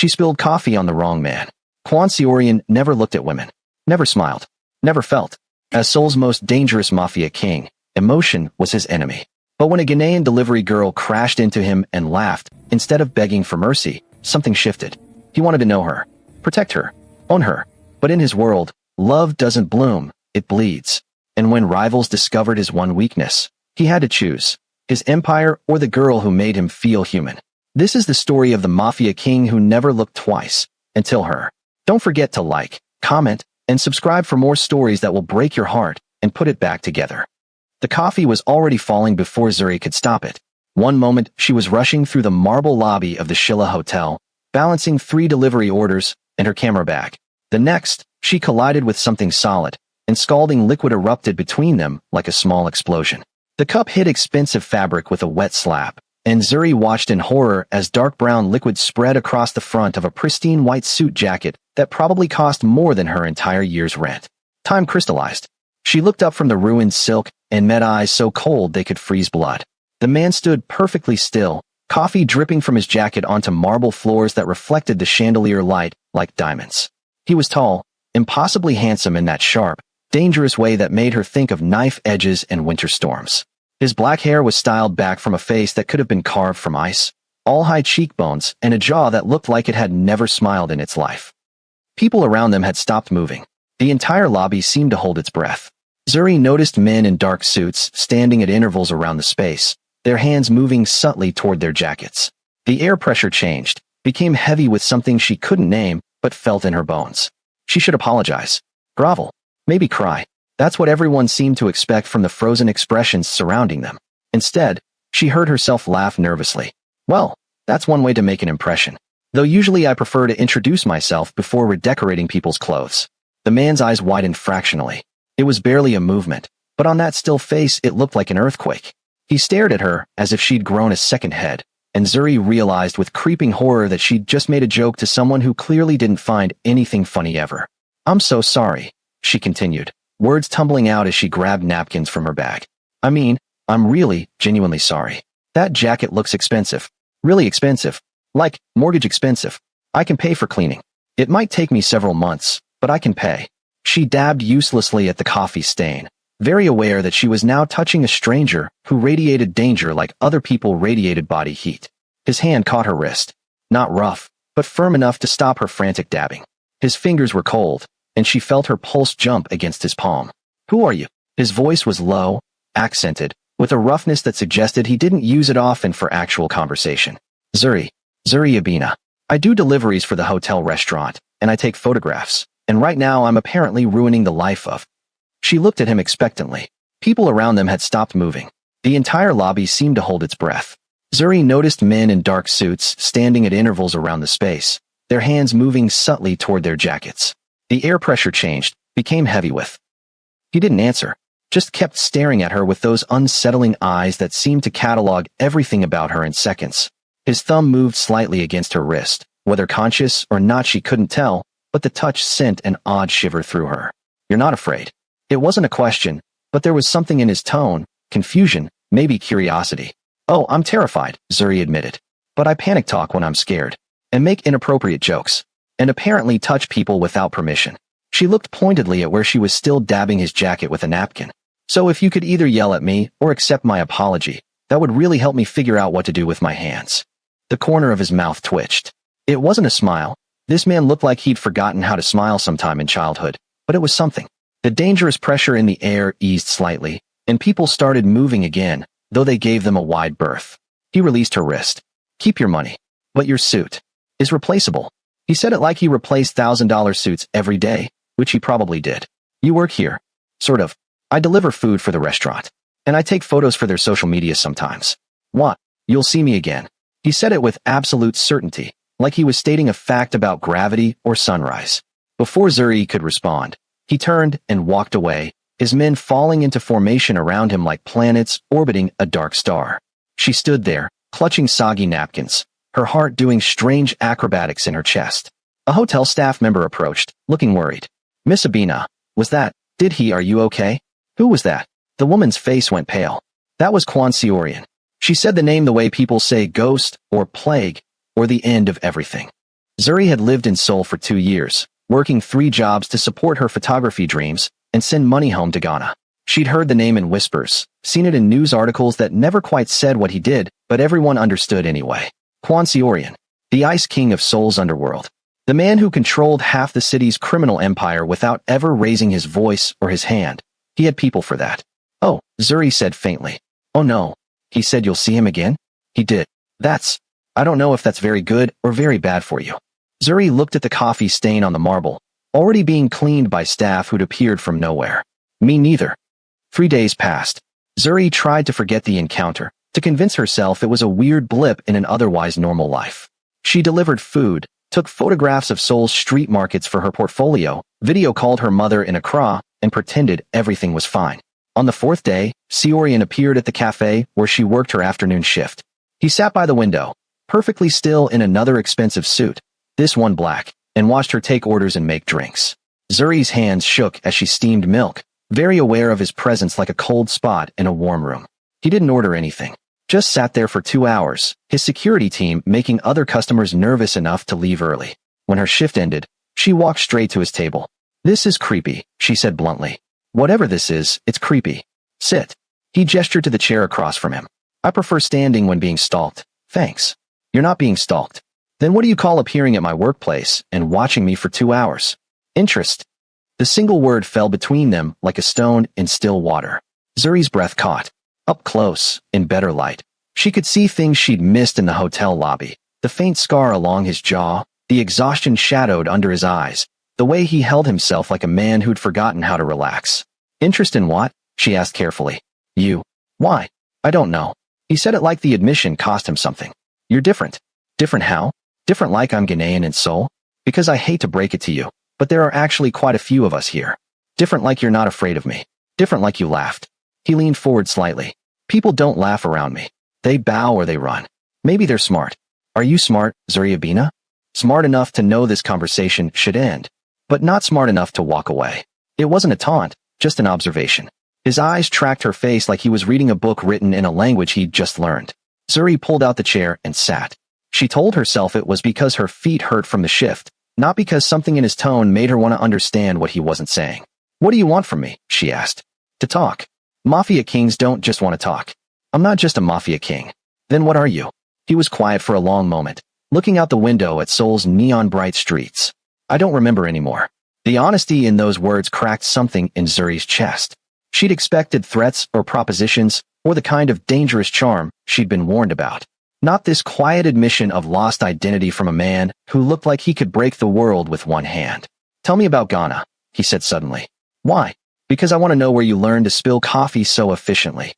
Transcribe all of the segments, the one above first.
She spilled coffee on the wrong man. Quan Seorian never looked at women. Never smiled. Never felt. As Seoul's most dangerous mafia king, emotion was his enemy. But when a Ghanaian delivery girl crashed into him and laughed, instead of begging for mercy, something shifted. He wanted to know her. Protect her. Own her. But in his world, love doesn't bloom, it bleeds. And when rivals discovered his one weakness, he had to choose. His empire or the girl who made him feel human. This is the story of the mafia king who never looked twice, until her. Don't forget to like, comment, and subscribe for more stories that will break your heart and put it back together. The coffee was already falling before Zuri could stop it. One moment, she was rushing through the marble lobby of the Shilla Hotel, balancing 3 delivery orders and her camera bag. The next, she collided with something solid, and scalding liquid erupted between them like a small explosion. The cup hit expensive fabric with a wet slap, and Zuri watched in horror as dark brown liquid spread across the front of a pristine white suit jacket that probably cost more than her entire year's rent. Time crystallized. She looked up from the ruined silk and met eyes so cold they could freeze blood. The man stood perfectly still, coffee dripping from his jacket onto marble floors that reflected the chandelier light like diamonds. He was tall, impossibly handsome in that sharp, dangerous way that made her think of knife edges and winter storms. His black hair was styled back from a face that could have been carved from ice, all high cheekbones and a jaw that looked like it had never smiled in its life. People around them had stopped moving. The entire lobby seemed to hold its breath. Zuri noticed men in dark suits standing at intervals around the space, their hands moving subtly toward their jackets. The air pressure changed, became heavy with something she couldn't name but felt in her bones. She should apologize. Grovel. Maybe cry. That's what everyone seemed to expect from the frozen expressions surrounding them. Instead, she heard herself laugh nervously. Well, that's one way to make an impression. Though usually I prefer to introduce myself before redecorating people's clothes. The man's eyes widened fractionally. It was barely a movement, but on that still face it looked like an earthquake. He stared at her as if she'd grown a second head, and Zuri realized with creeping horror that she'd just made a joke to someone who clearly didn't find anything funny ever. I'm so sorry, she continued, words tumbling out as she grabbed napkins from her bag. I mean, I'm really, genuinely sorry. That jacket looks expensive. Really expensive. Like, mortgage expensive. I can pay for cleaning. It might take me several months, but I can pay. She dabbed uselessly at the coffee stain, very aware that she was now touching a stranger who radiated danger like other people radiated body heat. His hand caught her wrist. Not rough, but firm enough to stop her frantic dabbing. His fingers were cold, and she felt her pulse jump against his palm. Who are you? His voice was low, accented, with a roughness that suggested he didn't use it often for actual conversation. Zuri Abina. I do deliveries for the hotel restaurant, and I take photographs, and right now I'm apparently ruining the life of. She looked at him expectantly. People around them had stopped moving. The entire lobby seemed to hold its breath. Zuri noticed men in dark suits standing at intervals around the space, their hands moving subtly toward their jackets. The air pressure changed, became heavy with. He didn't answer, just kept staring at her with those unsettling eyes that seemed to catalog everything about her in seconds. His thumb moved slightly against her wrist, whether conscious or not she couldn't tell, but the touch sent an odd shiver through her. You're not afraid. It wasn't a question, but there was something in his tone, confusion, maybe curiosity. Oh, I'm terrified, Zuri admitted. But I panic talk when I'm scared, and make inappropriate jokes, and apparently touch people without permission. She looked pointedly at where she was still dabbing his jacket with a napkin. So if you could either yell at me or accept my apology, that would really help me figure out what to do with my hands. The corner of his mouth twitched. It wasn't a smile. This man looked like he'd forgotten how to smile sometime in childhood, but it was something. The dangerous pressure in the air eased slightly, and people started moving again, though they gave them a wide berth. He released her wrist. Keep your money. But your suit is replaceable. He said it like he replaced $1,000 suits every day, which he probably did. You work here. Sort of. I deliver food for the restaurant. And I take photos for their social media sometimes. What? You'll see me again. He said it with absolute certainty, like he was stating a fact about gravity or sunrise. Before Zuri could respond, he turned and walked away, his men falling into formation around him like planets orbiting a dark star. She stood there, clutching soggy napkins, her heart doing strange acrobatics in her chest. A hotel staff member approached, looking worried. Miss Abina, was that, are you okay? Who was that? The woman's face went pale. That was Quan Seorian. She said the name the way people say ghost, or plague, or the end of everything. Zuri had lived in Seoul for 2 years, working 3 jobs to support her photography dreams and send money home to Ghana. She'd heard the name in whispers, seen it in news articles that never quite said what he did, but everyone understood anyway. Kwon Seorian, the Ice King of Seoul's underworld. The man who controlled half the city's criminal empire without ever raising his voice or his hand. He had people for that. Oh, Zuri said faintly. Oh no. He said you'll see him again? He did. I don't know if that's very good or very bad for you. Zuri looked at the coffee stain on the marble, already being cleaned by staff who'd appeared from nowhere. Me neither. 3 days passed. Zuri tried to forget the encounter, to convince herself it was a weird blip in an otherwise normal life. She delivered food, took photographs of Seoul's street markets for her portfolio, video called her mother in Accra, and pretended everything was fine. On the 4th day, Seorian appeared at the cafe where she worked her afternoon shift. He sat by the window, perfectly still in another expensive suit, this one black, and watched her take orders and make drinks. Zuri's hands shook as she steamed milk, very aware of his presence like a cold spot in a warm room. He didn't order anything. Just sat there for 2 hours, his security team making other customers nervous enough to leave early. When her shift ended, she walked straight to his table. This is creepy, she said bluntly. Whatever this is, it's creepy. Sit. He gestured to the chair across from him. I prefer standing when being stalked. Thanks. You're not being stalked. Then what do you call appearing at my workplace and watching me for 2 hours? Interest. The single word fell between them like a stone in still water. Zuri's breath caught. Up close, in better light, she could see things she'd missed in the hotel lobby. The faint scar along his jaw, the exhaustion shadowed under his eyes, the way he held himself like a man who'd forgotten how to relax. Interest in what? She asked carefully. You. Why? I don't know. He said it like the admission cost him something. You're different. Different how? Different like I'm Ghanaian in Seoul? Because I hate to break it to you, but there are actually quite a few of us here. Different like you're not afraid of me. Different like you laughed. He leaned forward slightly. People don't laugh around me. They bow or they run. Maybe they're smart. Are you smart, Zuri Abina? Smart enough to know this conversation should end, but not smart enough to walk away. It wasn't a taunt, just an observation. His eyes tracked her face like he was reading a book written in a language he'd just learned. Zuri pulled out the chair and sat. She told herself it was because her feet hurt from the shift, not because something in his tone made her want to understand what he wasn't saying. What do you want from me? She asked. To talk. Mafia kings don't just want to talk. I'm not just a mafia king. Then what are you? He was quiet for a long moment, looking out the window at Seoul's neon-bright streets. I don't remember anymore. The honesty in those words cracked something in Zuri's chest. She'd expected threats or propositions, or the kind of dangerous charm she'd been warned about. Not this quiet admission of lost identity from a man who looked like he could break the world with one hand. Tell me about Ghana, he said suddenly. Why? Because I want to know where you learned to spill coffee so efficiently.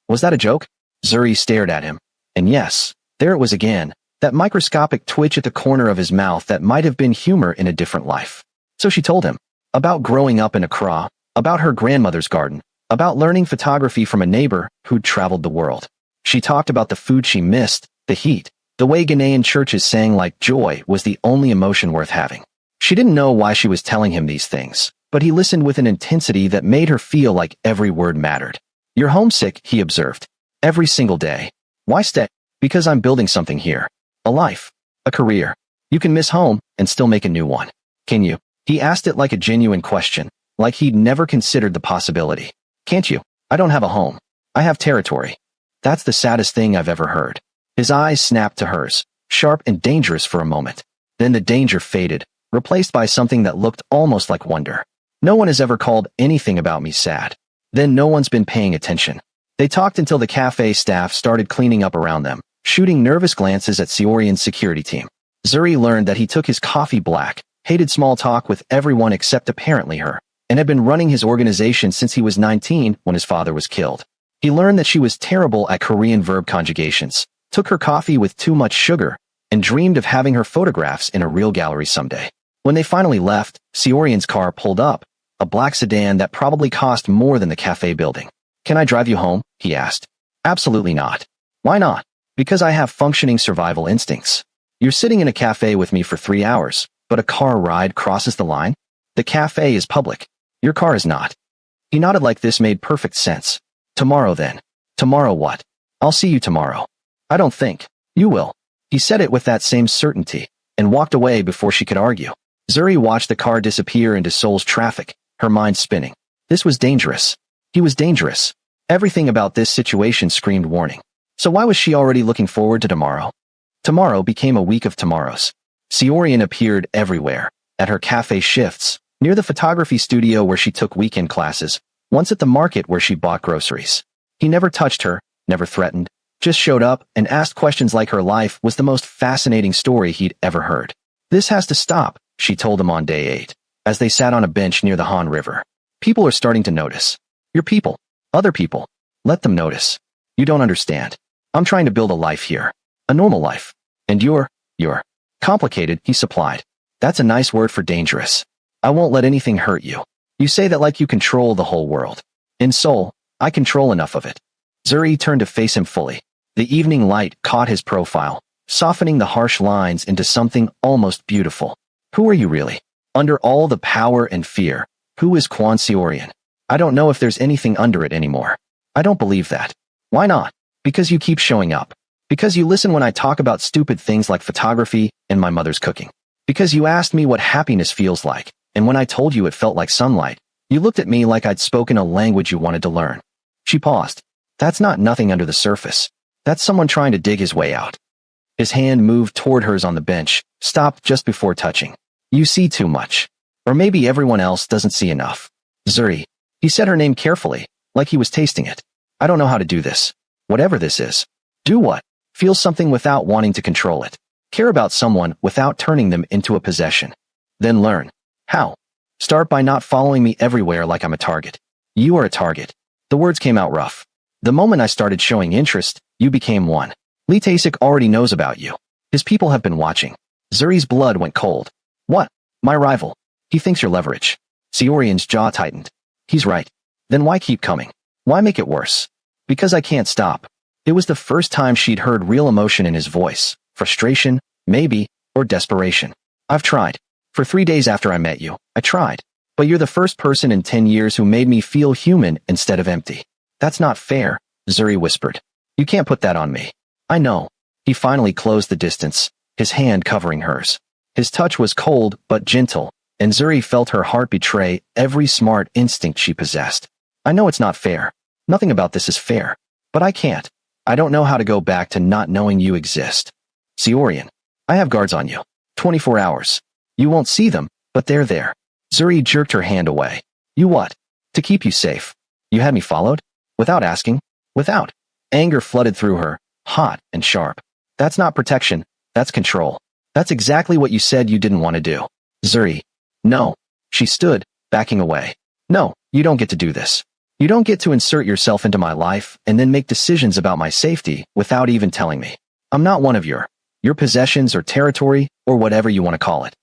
Was that a joke? Zuri stared at him. And yes, there it was again, that microscopic twitch at the corner of his mouth that might have been humor in a different life. So she told him. About growing up in Accra, about her grandmother's garden, about learning photography from a neighbor who'd traveled the world. She talked about the food she missed, the heat, the way Ghanaian churches sang like joy was the only emotion worth having. She didn't know why she was telling him these things, but he listened with an intensity that made her feel like every word mattered. You're homesick, he observed. Every single day. Why stay? Because I'm building something here. A life. A career. You can miss home and still make a new one. Can you? He asked it like a genuine question, like he'd never considered the possibility. Can't you? I don't have a home. I have territory. That's the saddest thing I've ever heard. His eyes snapped to hers, sharp and dangerous for a moment. Then the danger faded, replaced by something that looked almost like wonder. No one has ever called anything about me sad. Then no one's been paying attention. They talked until the cafe staff started cleaning up around them, shooting nervous glances at Seorian's security team. Zuri learned that he took his coffee black, hated small talk with everyone except apparently her, and had been running his organization since he was 19 when his father was killed. He learned that she was terrible at Korean verb conjugations, took her coffee with too much sugar, and dreamed of having her photographs in a real gallery someday. When they finally left, Seorian's car pulled up, a black sedan that probably cost more than the cafe building. Can I drive you home? He asked. Absolutely not. Why not? Because I have functioning survival instincts. You're sitting in a cafe with me for 3 hours, but a car ride crosses the line? The cafe is public. Your car is not. He nodded like this made perfect sense. Tomorrow then. Tomorrow what? I'll see you tomorrow. I don't think. You will. He said it with that same certainty, and walked away before she could argue. Zuri watched the car disappear into Seoul's traffic, her mind spinning. This was dangerous. He was dangerous. Everything about this situation screamed warning. So why was she already looking forward to tomorrow? Tomorrow became a week of tomorrows. Seorian appeared everywhere, at her cafe shifts, near the photography studio where she took weekend classes, once at the market where she bought groceries. He never touched her, never threatened, just showed up and asked questions like her life was the most fascinating story he'd ever heard. This has to stop, she told him on day 8, as they sat on a bench near the Han River. People are starting to notice. Your people. Other people. Let them notice. You don't understand. I'm trying to build a life here. A normal life. And you're complicated, he supplied. That's a nice word for dangerous. I won't let anything hurt you. You say that like you control the whole world. In Seoul, I control enough of it. Zuri turned to face him fully. The evening light caught his profile, softening the harsh lines into something almost beautiful. Who are you really? Under all the power and fear, who is Kwon Seorian? I don't know if there's anything under it anymore. I don't believe that. Why not? Because you keep showing up. Because you listen when I talk about stupid things like photography and my mother's cooking. Because you asked me what happiness feels like, and when I told you it felt like sunlight, you looked at me like I'd spoken a language you wanted to learn. She paused. That's not nothing under the surface. That's someone trying to dig his way out. His hand moved toward hers on the bench, stopped just before touching. You see too much. Or maybe everyone else doesn't see enough. Zuri. He said her name carefully, like he was tasting it. I don't know how to do this. Whatever this is. Do what? Feel something without wanting to control it. Care about someone without turning them into a possession. Then learn. How? Start by not following me everywhere like I'm a target. You are a target. The words came out rough. The moment I started showing interest, you became one. Lee Tae-sik already knows about you. His people have been watching. Zuri's blood went cold. What? My rival. He thinks you're leverage. Seorian's jaw tightened. He's right. Then why keep coming? Why make it worse? Because I can't stop. It was the first time she'd heard real emotion in his voice. Frustration, maybe, or desperation. I've tried. For 3 days after I met you, I tried. But you're the first person in 10 years who made me feel human instead of empty. That's not fair, Zuri whispered. You can't put that on me. I know. He finally closed the distance, his hand covering hers. His touch was cold but gentle, and Zuri felt her heart betray every smart instinct she possessed. I know it's not fair. Nothing about this is fair. But I can't. I don't know how to go back to not knowing you exist. Seorian. I have guards on you. 24 hours. You won't see them, but they're there. Zuri jerked her hand away. You what? To keep you safe. You had me followed? Without asking? Without. Anger flooded through her, hot and sharp. That's not protection. That's control. That's exactly what you said you didn't want to do. Zuri. No. She stood, backing away. No, you don't get to do this. You don't get to insert yourself into my life and then make decisions about my safety without even telling me. I'm not one of your possessions or territory or whatever you want to call it.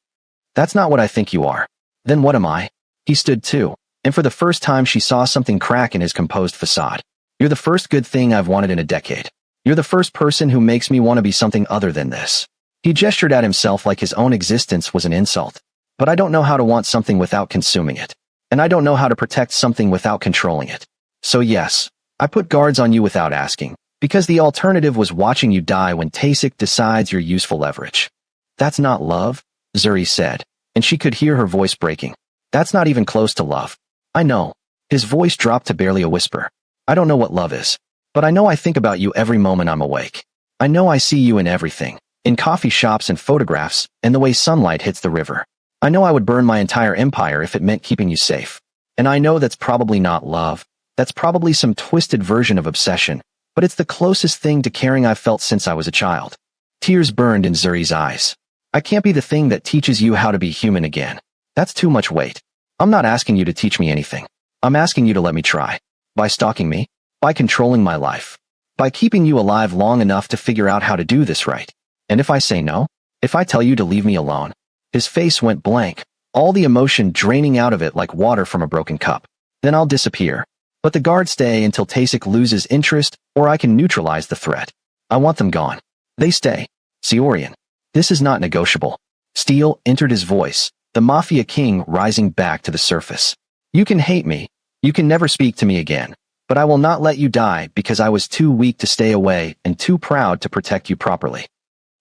That's not what I think you are. Then what am I? He stood too, and for the first time she saw something crack in his composed facade. You're the first good thing I've wanted in a decade. You're the first person who makes me want to be something other than this. He gestured at himself like his own existence was an insult. But I don't know how to want something without consuming it. And I don't know how to protect something without controlling it. So yes, I put guards on you without asking, because the alternative was watching you die when Tae-sik decides you're useful leverage. That's not love, Zuri said, and she could hear her voice breaking. That's not even close to love. I know. His voice dropped to barely a whisper. I don't know what love is, but I know I think about you every moment I'm awake. I know I see you in everything, in coffee shops and photographs, and the way sunlight hits the river. I know I would burn my entire empire if it meant keeping you safe. And I know that's probably not love. That's probably some twisted version of obsession, but it's the closest thing to caring I've felt since I was a child. Tears burned in Zuri's eyes. I can't be the thing that teaches you how to be human again. That's too much weight. I'm not asking you to teach me anything. I'm asking you to let me try. By stalking me, by controlling my life, by keeping you alive long enough to figure out how to do this right. And if I say no, if I tell you to leave me alone, his face went blank, all the emotion draining out of it like water from a broken cup. Then I'll disappear. But the guards stay until Tae-sik loses interest, or I can neutralize the threat. I want them gone. They stay. Seorian. This is not negotiable. Steel entered his voice, the Mafia King rising back to the surface. You can hate me. You can never speak to me again. But I will not let you die because I was too weak to stay away and too proud to protect you properly.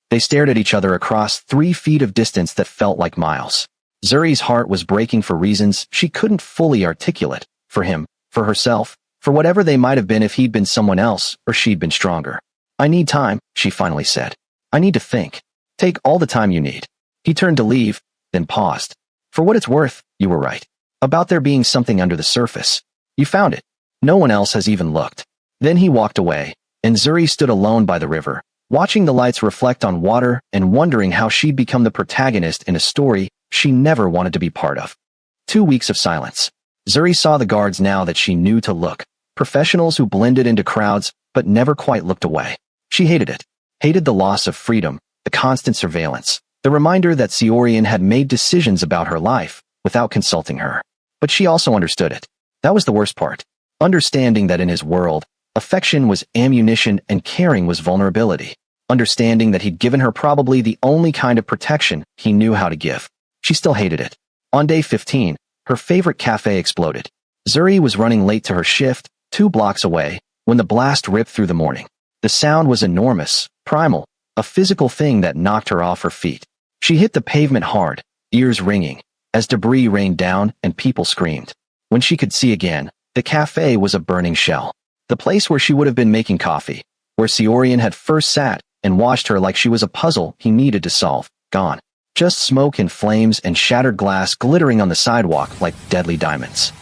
They stared at each other across 3 feet of distance that felt like miles. Zuri's heart was breaking for reasons she couldn't fully articulate. For him, for herself, for whatever they might have been if he'd been someone else or she'd been stronger. I need time, she finally said. I need to think. Take all the time you need. He turned to leave, then paused. For what it's worth, you were right. About there being something under the surface. You found it. No one else has even looked. Then he walked away, and Zuri stood alone by the river, watching the lights reflect on water and wondering how she'd become the protagonist in a story she never wanted to be part of. 2 weeks of silence. Zuri saw the guards now that she knew to look. Professionals who blended into crowds but never quite looked away. She hated it. Hated the loss of freedom, the constant surveillance, the reminder that Seorian had made decisions about her life without consulting her. But she also understood it. That was the worst part. Understanding that in his world, affection was ammunition and caring was vulnerability. Understanding that he'd given her probably the only kind of protection he knew how to give. She still hated it. On day 15, her favorite cafe exploded. Zuri was running late to her shift, 2 blocks away, when the blast ripped through the morning. The sound was enormous, primal, a physical thing that knocked her off her feet. She hit the pavement hard, ears ringing, as debris rained down and people screamed. When she could see again, the cafe was a burning shell. The place where she would have been making coffee, where Seorian had first sat and watched her like she was a puzzle he needed to solve, gone. Just smoke and flames and shattered glass glittering on the sidewalk like deadly diamonds.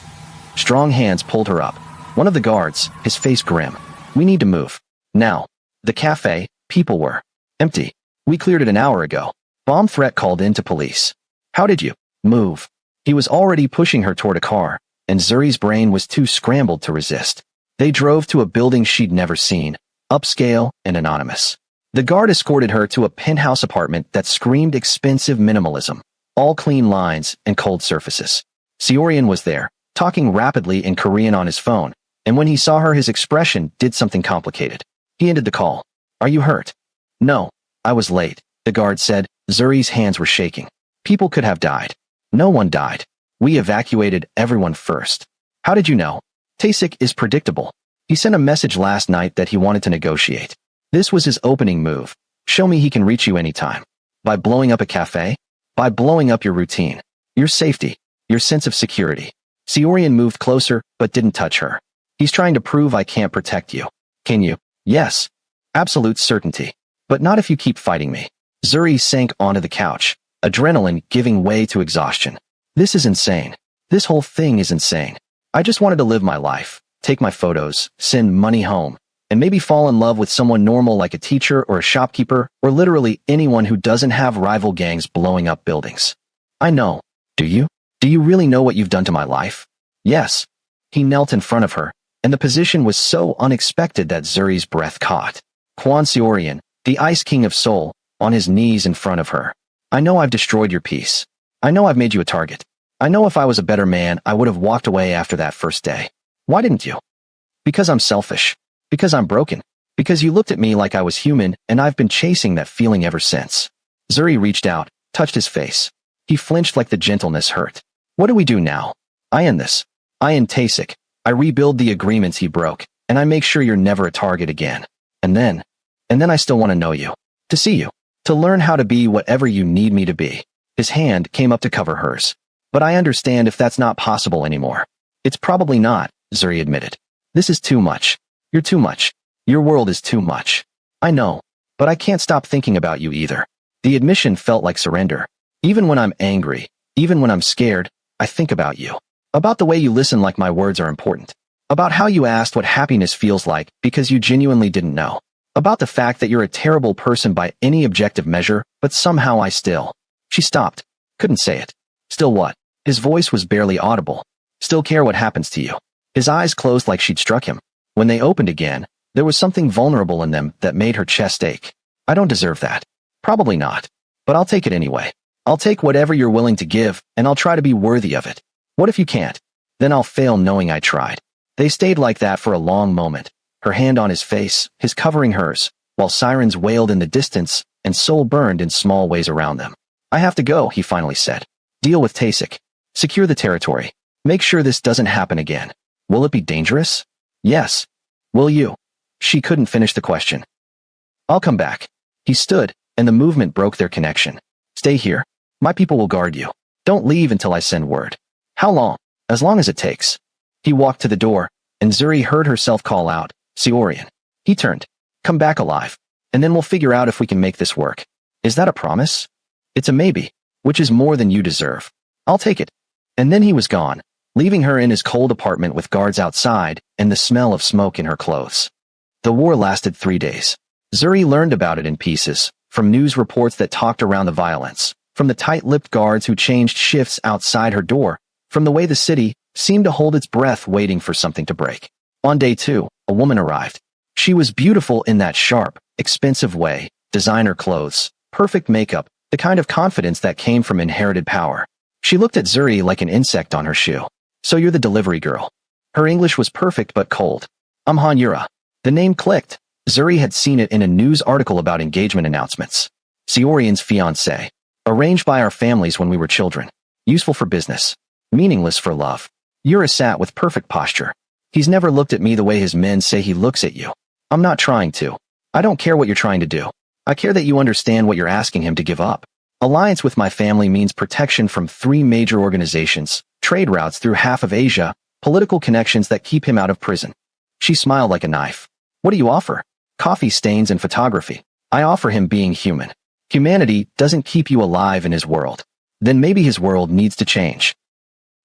Strong hands pulled her up. One of the guards, his face grim. We need to move. Now. The cafe, people were empty. We cleared it an hour ago. Bomb threat called in to police. How did you move? He was already pushing her toward a car, and Zuri's brain was too scrambled to resist. They drove to a building she'd never seen, upscale and anonymous. The guard escorted her to a penthouse apartment that screamed expensive minimalism, all clean lines and cold surfaces. Seorian was there, talking rapidly in Korean on his phone, and when he saw her his expression did something complicated. He ended the call. Are you hurt? No, I was late, the guard said. Zuri's hands were shaking. People could have died. No one died. We evacuated everyone first. How did you know? Tasik is predictable. He sent a message last night that he wanted to negotiate. This was his opening move. Show me he can reach you anytime. By blowing up a cafe? By blowing up your routine. Your safety. Your sense of security. Seorian moved closer, but didn't touch her. He's trying to prove I can't protect you. Can you? Yes. Absolute certainty. But not if you keep fighting me. Zuri sank onto the couch, adrenaline giving way to exhaustion. This is insane. This whole thing is insane. I just wanted to live my life, take my photos, send money home, and maybe fall in love with someone normal like a teacher or a shopkeeper or literally anyone who doesn't have rival gangs blowing up buildings. I know. Do you? Do you really know what you've done to my life? Yes. He knelt in front of her, and the position was so unexpected that Zuri's breath caught. Kwon Seorian, the Ice King of Seoul, on his knees in front of her. I know I've destroyed your peace. I know I've made you a target. I know if I was a better man, I would have walked away after that first day. Why didn't you? Because I'm selfish. Because I'm broken. Because you looked at me like I was human, and I've been chasing that feeling ever since. Zuri reached out, touched his face. He flinched like the gentleness hurt. What do we do now? I end this. I end Tasik. I rebuild the agreements he broke, and I make sure you're never a target again. And then I still want to know you. To see you. To learn how to be whatever you need me to be. His hand came up to cover hers. But I understand if that's not possible anymore. It's probably not, Zuri admitted. This is too much. You're too much. Your world is too much. I know. But I can't stop thinking about you either. The admission felt like surrender. Even when I'm angry, even when I'm scared, I think about you. About the way you listen like my words are important. About how you asked what happiness feels like because you genuinely didn't know. About the fact that you're a terrible person by any objective measure, but somehow I still. She stopped. Couldn't say it. Still what? His voice was barely audible. Still care what happens to you. His eyes closed like she'd struck him. When they opened again, there was something vulnerable in them that made her chest ache. I don't deserve that. Probably not. But I'll take it anyway. I'll take whatever you're willing to give, and I'll try to be worthy of it. What if you can't? Then I'll fail knowing I tried. They stayed like that for a long moment, her hand on his face, his covering hers, while sirens wailed in the distance and Seoul burned in small ways around them. I have to go, he finally said. Deal with Tasik. Secure the territory. Make sure this doesn't happen again. Will it be dangerous? Yes. Will you? She couldn't finish the question. I'll come back. He stood, and the movement broke their connection. Stay here. My people will guard you. Don't leave until I send word. How long? As long as it takes. He walked to the door, and Zuri heard herself call out, Seorian. He turned. Come back alive. And then we'll figure out if we can make this work. Is that a promise? It's a maybe, which is more than you deserve. I'll take it. And then he was gone, leaving her in his cold apartment with guards outside and the smell of smoke in her clothes. The war lasted 3 days. Zuri learned about it in pieces, from news reports that talked around the violence, from the tight-lipped guards who changed shifts outside her door, from the way the city seemed to hold its breath waiting for something to break. On day 2, a woman arrived. She was beautiful in that sharp, expensive way, designer clothes, perfect makeup, the kind of confidence that came from inherited power. She looked at Zuri like an insect on her shoe. So you're the delivery girl. Her English was perfect but cold. I'm Hanyura. The name clicked. Zuri had seen it in a news article about engagement announcements. Seorian's fiancé. Arranged by our families when we were children. Useful for business. Meaningless for love. Yura sat with perfect posture. He's never looked at me the way his men say he looks at you. I'm not trying to. I don't care what you're trying to do. I care that you understand what you're asking him to give up. Alliance with my family means protection from 3 major organizations, trade routes through half of Asia, political connections that keep him out of prison. She smiled like a knife. What do you offer? Coffee stains and photography. I offer him being human. Humanity doesn't keep you alive in his world. Then maybe his world needs to change.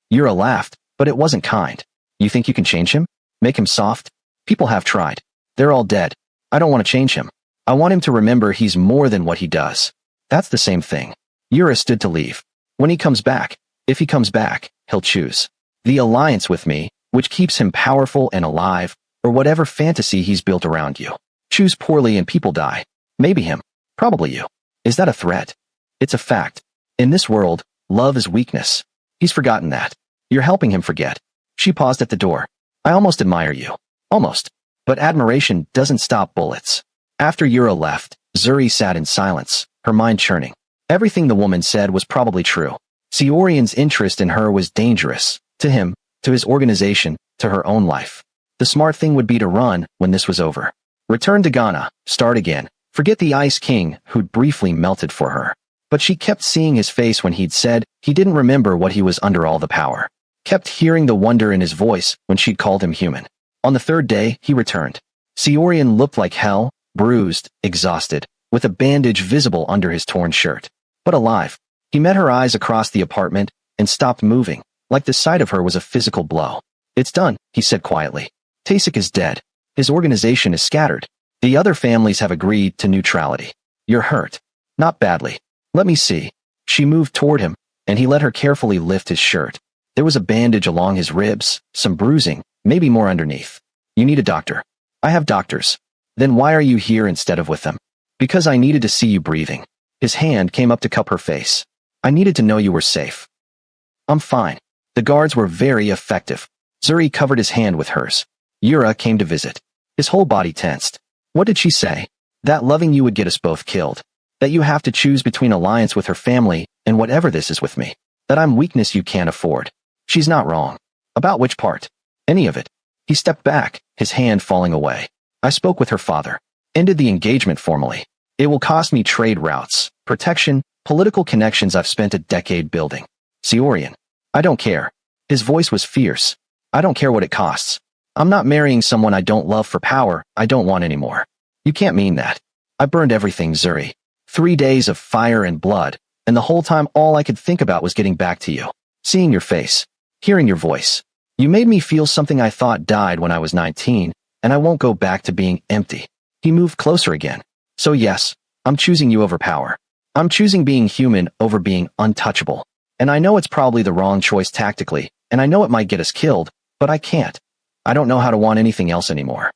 Yura laughed, but it wasn't kind. You think you can change him? Make him soft? People have tried. They're all dead. I don't want to change him. I want him to remember he's more than what he does. That's the same thing. Yura stood to leave. When he comes back, if he comes back, he'll choose the alliance with me, which keeps him powerful and alive, or whatever fantasy he's built around you. Choose poorly and people die. Maybe him. Probably you. Is that a threat? It's a fact. In this world, love is weakness. He's forgotten that. You're helping him forget. She paused at the door. I almost admire you. Almost. But admiration doesn't stop bullets. After Yura left, Zuri sat in silence, her mind churning. Everything the woman said was probably true. Seorian's interest in her was dangerous. To him, to his organization, to her own life. The smart thing would be to run when this was over. Return to Ghana, start again. Forget the Ice King who'd briefly melted for her. But she kept seeing his face when he'd said he didn't remember what he was under all the power. Kept hearing the wonder in his voice when she'd called him human. On the 3rd day, he returned. Seorian looked like hell, bruised, exhausted, with a bandage visible under his torn shirt. But alive. He met her eyes across the apartment and stopped moving, like the sight of her was a physical blow. It's done, he said quietly. Tasik is dead. His organization is scattered. The other families have agreed to neutrality. You're hurt. Not badly. Let me see. She moved toward him, and he let her carefully lift his shirt. There was a bandage along his ribs, some bruising, maybe more underneath. You need a doctor. I have doctors. Then why are you here instead of with them? Because I needed to see you breathing. His hand came up to cup her face. I needed to know you were safe. I'm fine. The guards were very effective. Zuri covered his hand with hers. Yura came to visit. His whole body tensed. What did she say? That loving you would get us both killed. That you have to choose between alliance with her family and whatever this is with me. That I'm weakness you can't afford. She's not wrong. About which part? Any of it. He stepped back, his hand falling away. I spoke with her father. Ended the engagement formally. It will cost me trade routes, protection, political connections I've spent a decade building. Seorian. I don't care. His voice was fierce. I don't care what it costs. I'm not marrying someone I don't love for power I don't want anymore. You can't mean that. I burned everything, Zuri. 3 days of fire and blood, and the whole time all I could think about was getting back to you. Seeing your face. Hearing your voice. You made me feel something I thought died when I was 19, and I won't go back to being empty. He moved closer again. So yes, I'm choosing you over power. I'm choosing being human over being untouchable. And I know it's probably the wrong choice tactically, and I know it might get us killed, but I can't. I don't know how to want anything else anymore.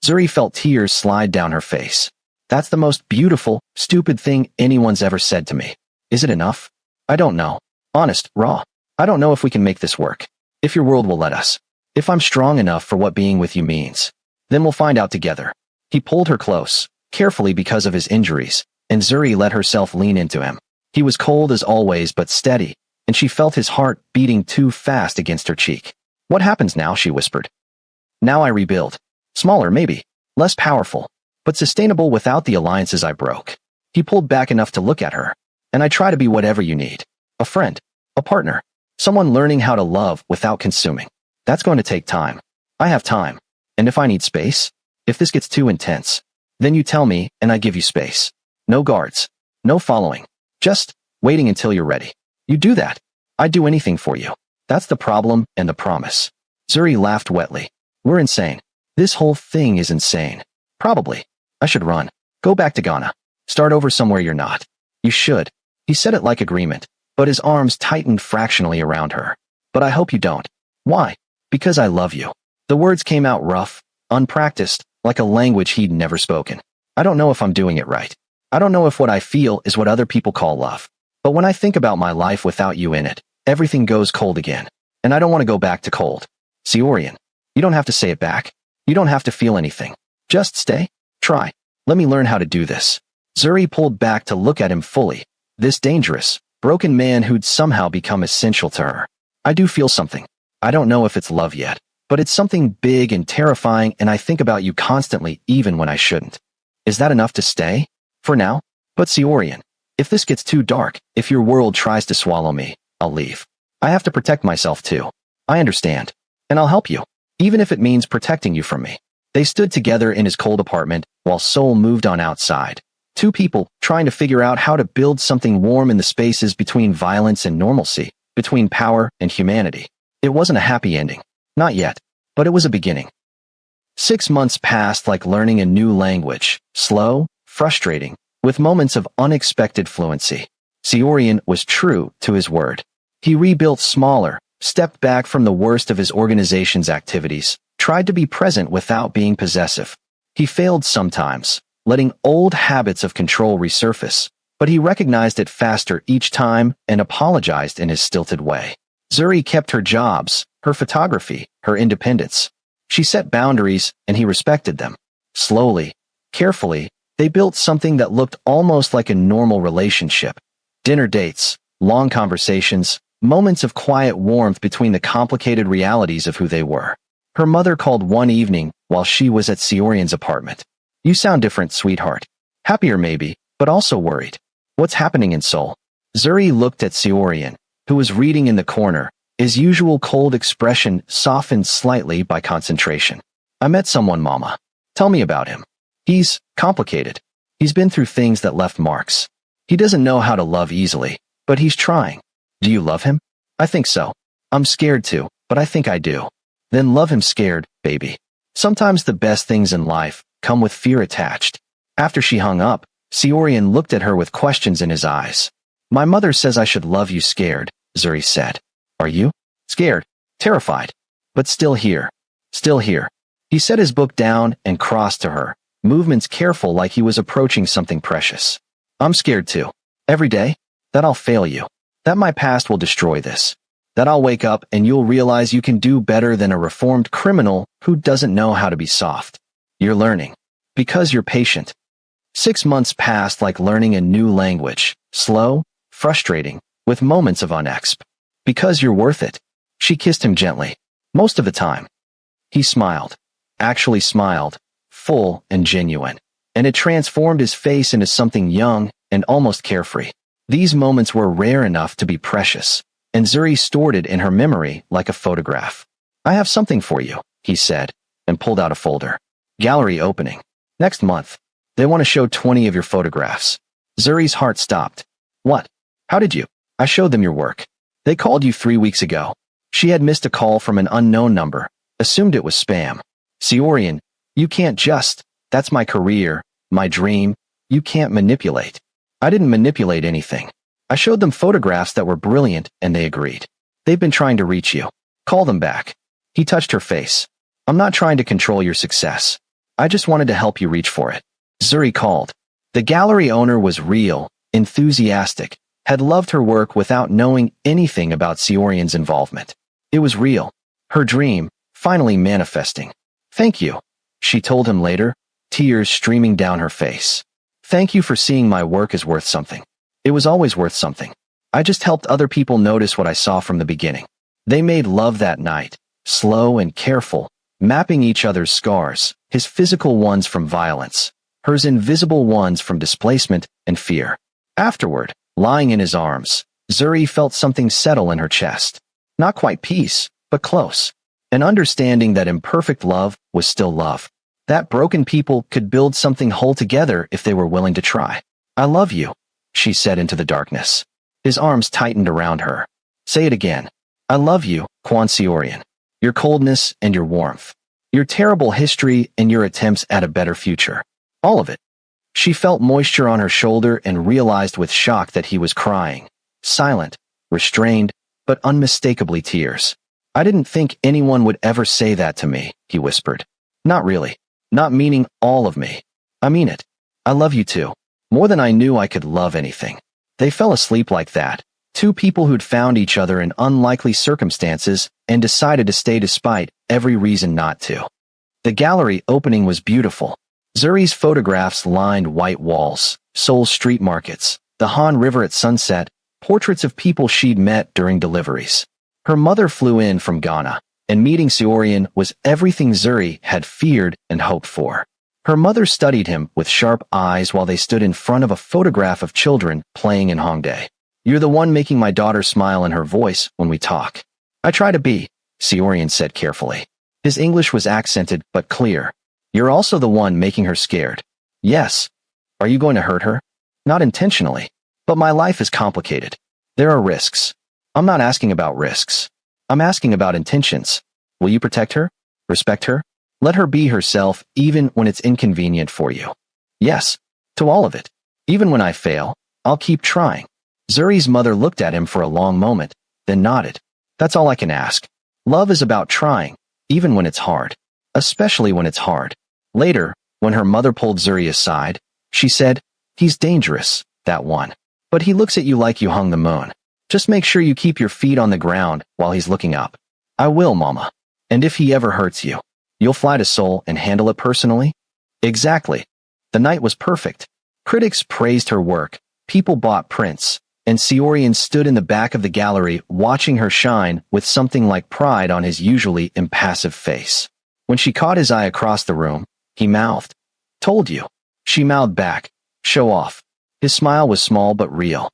Zuri felt tears slide down her face. That's the most beautiful, stupid thing anyone's ever said to me. Is it enough? I don't know. Honest, raw. I don't know if we can make this work. If your world will let us. If I'm strong enough for what being with you means. Then we'll find out together. He pulled her close, carefully because of his injuries, and Zuri let herself lean into him. He was cold as always but steady, and she felt his heart beating too fast against her cheek. What happens now, she whispered. Now I rebuild. Smaller, maybe. Less powerful. But sustainable without the alliances I broke. He pulled back enough to look at her. And I try to be whatever you need. A friend. A partner. Someone learning how to love without consuming. That's going to take time. I have time. And if I need space, if this gets too intense, then you tell me and I give you space. No guards. No following. Just waiting until you're ready. You do that. I'd do anything for you. That's the problem and the promise. Zuri laughed wetly. We're insane. This whole thing is insane. Probably. I should run. Go back to Ghana. Start over somewhere you're not. You should. He said it like agreement, but his arms tightened fractionally around her. But I hope you don't. Why? Because I love you. The words came out rough, unpracticed, like a language he'd never spoken. I don't know if I'm doing it right. I don't know if what I feel is what other people call love. But when I think about my life without you in it, everything goes cold again. And I don't want to go back to cold. Seorian, you don't have to say it back. You don't have to feel anything. Just stay. Try. Let me learn how to do this. Zuri pulled back to look at him fully. This dangerous, broken man who'd somehow become essential to her. I do feel something. I don't know if it's love yet, but it's something big and terrifying, and I think about you constantly even when I shouldn't. Is that enough to stay? For now? But Seorian, if this gets too dark, if your world tries to swallow me, I'll leave. I have to protect myself too. I understand. And I'll help you, even if it means protecting you from me. They stood together in his cold apartment while Soul moved on outside. Two people trying to figure out how to build something warm in the spaces between violence and normalcy, between power and humanity. It wasn't a happy ending. Not yet. But it was a beginning. 6 months passed like learning a new language, slow, frustrating, with moments of unexpected fluency. Seorian was true to his word. He rebuilt smaller, stepped back from the worst of his organization's activities, tried to be present without being possessive. He failed sometimes, letting old habits of control resurface, but he recognized it faster each time and apologized in his stilted way. Zuri kept her jobs, her photography, her independence. She set boundaries, and he respected them. Slowly, carefully, they built something that looked almost like a normal relationship. Dinner dates, long conversations, moments of quiet warmth between the complicated realities of who they were. Her mother called one evening while she was at Seorian's apartment. You sound different, sweetheart. Happier maybe, but also worried. What's happening in Seoul? Zuri looked at Seorian, who was reading in the corner, his usual cold expression softened slightly by concentration. I met someone, Mama. Tell me about him. He's complicated. He's been through things that left marks. He doesn't know how to love easily, but he's trying. Do you love him? I think so. I'm scared too, but I think I do. Then love him scared, baby. Sometimes the best things in life come with fear attached. After she hung up, Seorian looked at her with questions in his eyes. My mother says I should love you scared, Zuri said. Are you? Scared, terrified, but still here. Still here. He set his book down and crossed to her, movements careful like he was approaching something precious. I'm scared too. Every day? That I'll fail you. That my past will destroy this. That I'll wake up and you'll realize you can do better than a reformed criminal who doesn't know how to be soft. You're learning. Because you're patient. 6 months passed like learning a new language, slow, frustrating, with moments of unexp. Because you're worth it. She kissed him gently. Most of the time. He smiled. Actually smiled. Full and genuine. And it transformed his face into something young and almost carefree. These moments were rare enough to be precious, and Zuri stored it in her memory like a photograph. I have something for you, he said, and pulled out a folder. Gallery opening. Next month. They want to show 20 of your photographs. Zuri's heart stopped. What? How did you? I showed them your work. They called you 3 weeks ago. She had missed a call from an unknown number, assumed it was spam. Seorian, you can't just. That's my career, my dream. You can't manipulate. I didn't manipulate anything. I showed them photographs that were brilliant and they agreed. They've been trying to reach you. Call them back. He touched her face. I'm not trying to control your success. I just wanted to help you reach for it. Zuri called. The gallery owner was real, enthusiastic, had loved her work without knowing anything about Seorian's involvement. It was real. Her dream, finally manifesting. Thank you, she told him later, tears streaming down her face. Thank you for seeing my work as worth something. It was always worth something. I just helped other people notice what I saw from the beginning. They made love that night, slow and careful, mapping each other's scars, his physical ones from violence, hers invisible ones from displacement and fear. Afterward, lying in his arms, Zuri felt something settle in her chest. Not quite peace, but close. An understanding that imperfect love was still love. That broken people could build something whole together if they were willing to try. I love you, she said into the darkness. His arms tightened around her. Say it again. I love you, Quansi Orion. Your coldness and your warmth. Your terrible history and your attempts at a better future. All of it. She felt moisture on her shoulder and realized with shock that he was crying. Silent, restrained, but unmistakably tears. I didn't think anyone would ever say that to me, he whispered. Not really. Not meaning all of me. I mean it. I love you too. More than I knew I could love anything. They fell asleep like that. Two people who'd found each other in unlikely circumstances and decided to stay despite every reason not to. The gallery opening was beautiful. Zuri's photographs lined white walls, Seoul's street markets, the Han River at sunset, portraits of people she'd met during deliveries. Her mother flew in from Ghana, and meeting Seorian was everything Zuri had feared and hoped for. Her mother studied him with sharp eyes while they stood in front of a photograph of children playing in Hongdae. You're the one making my daughter smile in her voice when we talk. I try to be, Seorian said carefully. His English was accented but clear. You're also the one making her scared. Yes. Are you going to hurt her? Not intentionally. But my life is complicated. There are risks. I'm not asking about risks. I'm asking about intentions. Will you protect her? Respect her? Let her be herself even when it's inconvenient for you. Yes. To all of it. Even when I fail, I'll keep trying. Zuri's mother looked at him for a long moment, then nodded. That's all I can ask. Love is about trying, even when it's hard. Especially when it's hard. Later, when her mother pulled Zuri aside, she said, He's dangerous, that one. But he looks at you like you hung the moon. Just make sure you keep your feet on the ground while he's looking up. I will, Mama. And if he ever hurts you, you'll fly to Seoul and handle it personally? Exactly. The night was perfect. Critics praised her work, people bought prints, and Seorian stood in the back of the gallery watching her shine with something like pride on his usually impassive face. When she caught his eye across the room, he mouthed, Told you. She mouthed back, Show off. His smile was small but real.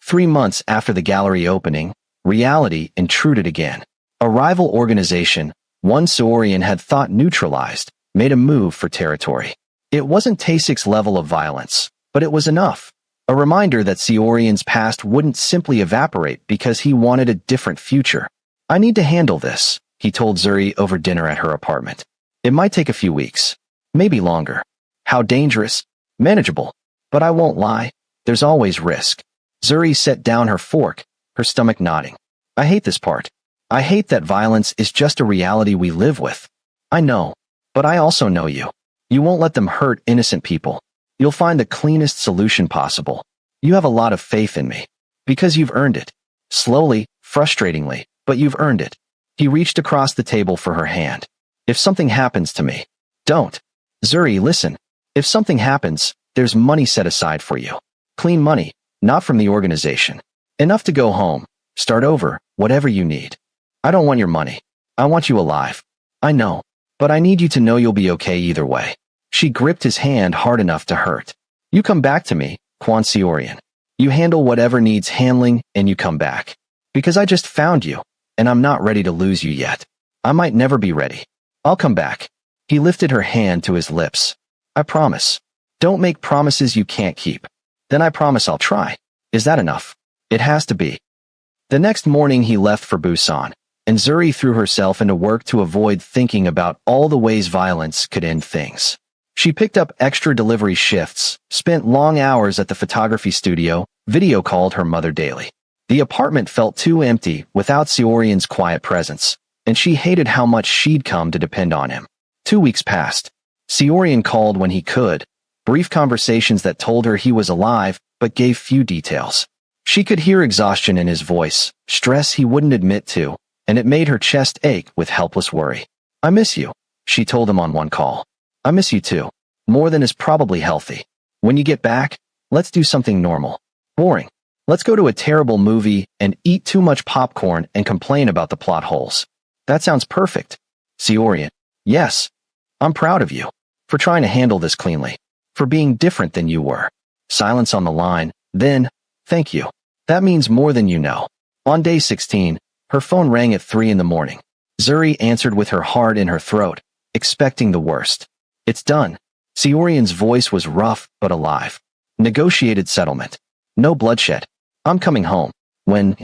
3 months after the gallery opening, reality intruded again. A rival organization, one Seorian had thought neutralized, made a move for territory. It wasn't Tasek's level of violence, but it was enough. A reminder that Seorian's past wouldn't simply evaporate because he wanted a different future. I need to handle this, he told Zuri over dinner at her apartment. It might take a few weeks. Maybe longer. How dangerous? Manageable. But I won't lie. There's always risk. Zuri set down her fork, her stomach nodding. I hate this part. I hate that violence is just a reality we live with. I know. But I also know you. You won't let them hurt innocent people. You'll find the cleanest solution possible. You have a lot of faith in me. Because you've earned it. Slowly, frustratingly, but you've earned it. He reached across the table for her hand. If something happens to me, don't. Zuri, listen. If something happens, there's money set aside for you. Clean money, not from the organization. Enough to go home, start over, whatever you need. I don't want your money. I want you alive. I know. But I need you to know you'll be okay either way. She gripped his hand hard enough to hurt. You come back to me, Quansi Orion. You handle whatever needs handling and you come back. Because I just found you, and I'm not ready to lose you yet. I might never be ready. I'll come back. He lifted her hand to his lips. I promise. Don't make promises you can't keep. Then I promise I'll try. Is that enough? It has to be. The next morning he left for Busan, and Zuri threw herself into work to avoid thinking about all the ways violence could end things. She picked up extra delivery shifts, spent long hours at the photography studio, video called her mother daily. The apartment felt too empty without Seorian's quiet presence, and she hated how much she'd come to depend on him. 2 weeks passed. Seorian called when he could, brief conversations that told her he was alive but gave few details. She could hear exhaustion in his voice, stress he wouldn't admit to, and it made her chest ache with helpless worry. I miss you, she told him on one call. I miss you too, more than is probably healthy. When you get back, let's do something normal. Boring. Let's go to a terrible movie and eat too much popcorn and complain about the plot holes. That sounds perfect. Seorian. Yes. I'm proud of you. For trying to handle this cleanly. for being different than you were. Silence on the line, then, thank you. That means more than you know. On day 16, her phone rang at 3 in the morning. Zuri answered with her heart in her throat, expecting the worst. It's done. Seorian's voice was rough but alive. Negotiated settlement. No bloodshed. I'm coming home. When?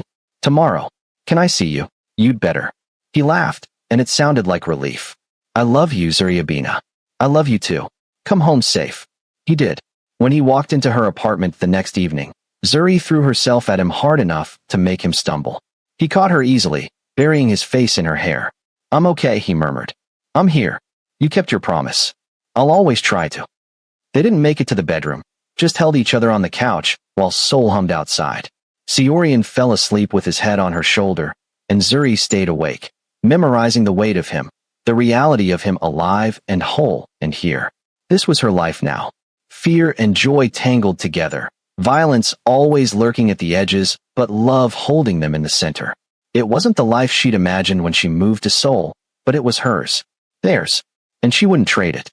Tomorrow. Can I see you? You'd better. He laughed, and it sounded like relief. I love you, Zuriabina. I love you too. Come home safe. He did. When he walked into her apartment the next evening, Zuri threw herself at him hard enough to make him stumble. He caught her easily, burying his face in her hair. I'm okay, he murmured. I'm here. You kept your promise. I'll always try to. They didn't make it to the bedroom, just held each other on the couch while Soul hummed outside. Seorian fell asleep with his head on her shoulder, and Zuri stayed awake, memorizing the weight of him, the reality of him alive and whole and here. This was her life now. Fear and joy tangled together, violence always lurking at the edges, but love holding them in the center. It wasn't the life she'd imagined when she moved to Seoul, but it was hers, theirs, and she wouldn't trade it.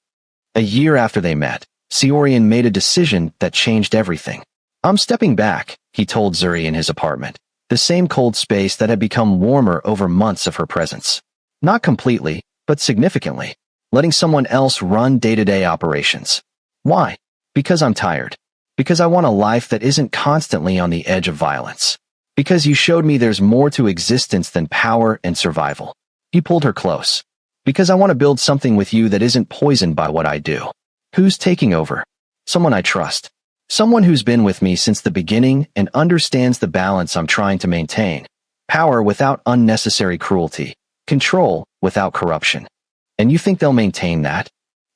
A year after they met, Seorian made a decision that changed everything. I'm stepping back, he told Zuri in his apartment, the same cold space that had become warmer over months of her presence. Not completely, but significantly, letting someone else run day-to-day operations. Why? Because I'm tired. Because I want a life that isn't constantly on the edge of violence. Because you showed me there's more to existence than power and survival. He pulled her close. Because I want to build something with you that isn't poisoned by what I do. Who's taking over? Someone I trust. Someone who's been with me since the beginning and understands the balance I'm trying to maintain. Power without unnecessary cruelty. Control without corruption. And you think they'll maintain that?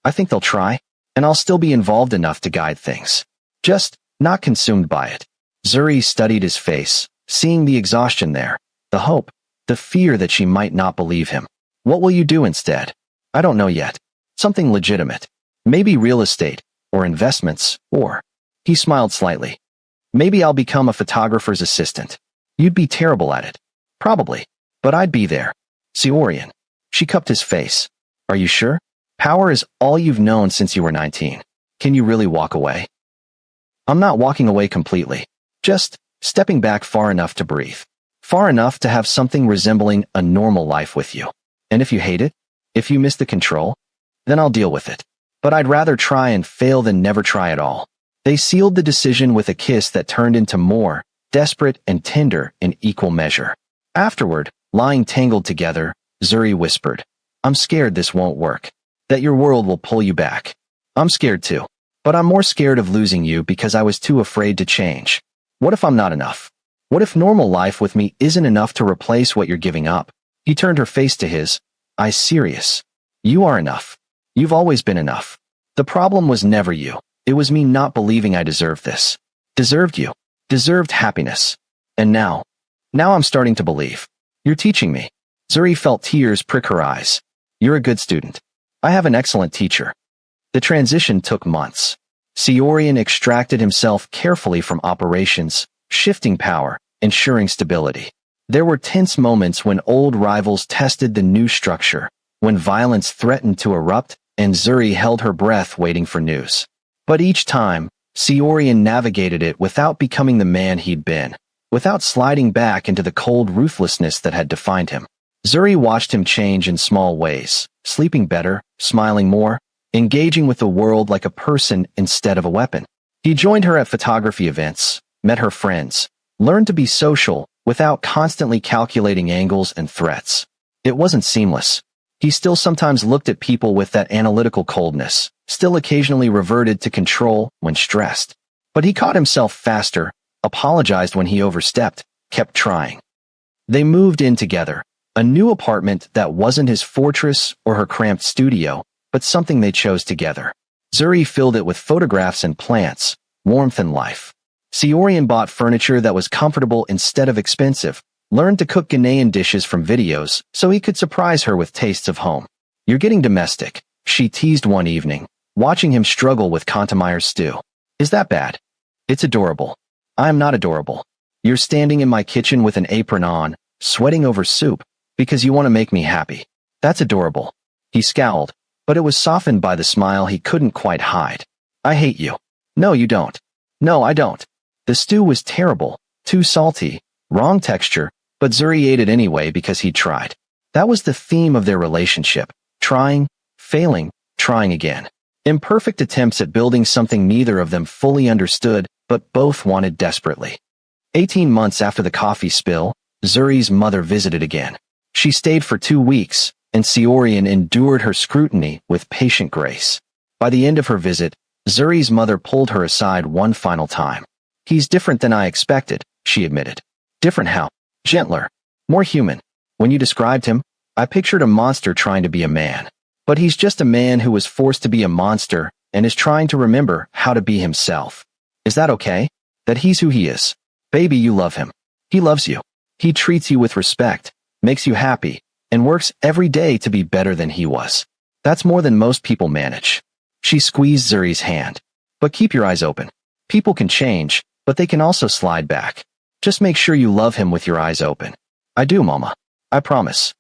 I think they'll try, and I'll still be involved enough to guide things. Just not consumed by it. Zuri studied his face, seeing the exhaustion there, the hope, the fear that she might not believe him. What will you do instead? I don't know yet. Something legitimate. Maybe real estate, or investments, or... He smiled slightly. Maybe I'll become a photographer's assistant. You'd be terrible at it. Probably. But I'd be there. Seorian. She cupped his face. Are you sure? Power is all you've known since you were 19. Can you really walk away? I'm not walking away completely. Just stepping back far enough to breathe. Far enough to have something resembling a normal life with you. And if you hate it, if you miss the control, then I'll deal with it. But I'd rather try and fail than never try at all. They sealed the decision with a kiss that turned into more, desperate and tender in equal measure. Afterward, lying tangled together, Zuri whispered, I'm scared this won't work. That your world will pull you back. I'm scared too. But I'm more scared of losing you because I was too afraid to change. What if I'm not enough? What if normal life with me isn't enough to replace what you're giving up? He turned her face to his. Eyes serious. You are enough. You've always been enough. The problem was never you. It was me not believing I deserved this. Deserved you. Deserved happiness. And now I'm starting to believe. You're teaching me. Zuri felt tears prick her eyes. You're a good student. I have an excellent teacher. The transition took months. Seorian extracted himself carefully from operations, shifting power, ensuring stability. There were tense moments when old rivals tested the new structure, when violence threatened to erupt, and Zuri held her breath waiting for news. But each time, Seorian navigated it without becoming the man he'd been, without sliding back into the cold ruthlessness that had defined him. Zuri watched him change in small ways, sleeping better, smiling more, engaging with the world like a person instead of a weapon. He joined her at photography events, met her friends, learned to be social without constantly calculating angles and threats. It wasn't seamless. He still sometimes looked at people with that analytical coldness, still occasionally reverted to control when stressed. But he caught himself faster, apologized when he overstepped, kept trying. They moved in together, a new apartment that wasn't his fortress or her cramped studio, but something they chose together. Zuri filled it with photographs and plants, warmth and life. Seorian bought furniture that was comfortable instead of expensive, learned to cook Ghanaian dishes from videos so he could surprise her with tastes of home. You're getting domestic, she teased one evening, watching him struggle with Kantameyer stew. Is that bad? It's adorable. I'm not adorable. You're standing in my kitchen with an apron on, sweating over soup, because you want to make me happy. That's adorable. He scowled, but it was softened by the smile he couldn't quite hide. I hate you. No, you don't. No, I don't. The stew was terrible, too salty, wrong texture, but Zuri ate it anyway because he tried. That was the theme of their relationship. Trying, failing, trying again. Imperfect attempts at building something neither of them fully understood, but both wanted desperately. 18 months after the coffee spill, Zuri's mother visited again. She stayed for 2 weeks, and Seorian endured her scrutiny with patient grace. By the end of her visit, Zuri's mother pulled her aside one final time. He's different than I expected, she admitted. Different how? Gentler. More human. When you described him, I pictured a monster trying to be a man. But he's just a man who was forced to be a monster and is trying to remember how to be himself. Is that okay? That he's who he is. Baby, you love him. He loves you. He treats you with respect, makes you happy, and works every day to be better than he was. That's more than most people manage. She squeezed Zuri's hand. But keep your eyes open. People can change, but they can also slide back. Just make sure you love him with your eyes open. I do, Mama. I promise.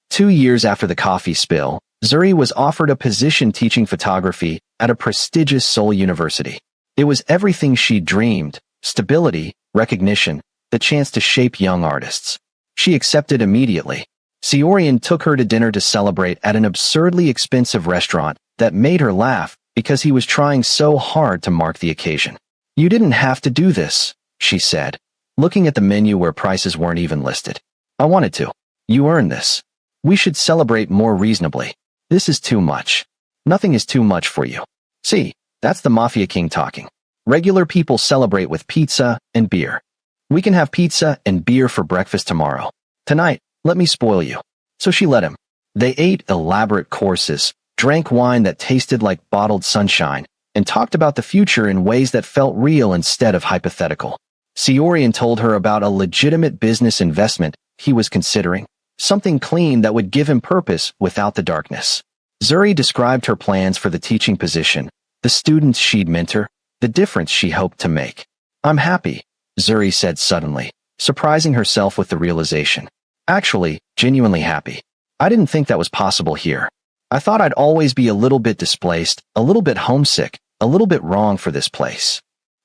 2 years after the coffee spill, Zuri was offered a position teaching photography at a prestigious Seoul university. It was everything she dreamed: stability, recognition, the chance to shape young artists. She accepted immediately. Seorian took her to dinner to celebrate at an absurdly expensive restaurant that made her laugh because he was trying so hard to mark the occasion. You didn't have to do this, she said, looking at the menu where prices weren't even listed. I wanted to. You earned this. We should celebrate more reasonably. This is too much. Nothing is too much for you. See, that's the Mafia King talking. Regular people celebrate with pizza and beer. We can have pizza and beer for breakfast tomorrow. Tonight, let me spoil you. So she let him. They ate elaborate courses, drank wine that tasted like bottled sunshine, and talked about the future in ways that felt real instead of hypothetical. Seorian told her about a legitimate business investment he was considering, something clean that would give him purpose without the darkness. Zuri described her plans for the teaching position, the students she'd mentor, the difference she hoped to make. I'm happy, Zuri said suddenly, surprising herself with the realization. Actually, genuinely happy. I didn't think that was possible here. I thought I'd always be a little bit displaced, a little bit homesick, a little bit wrong for this place.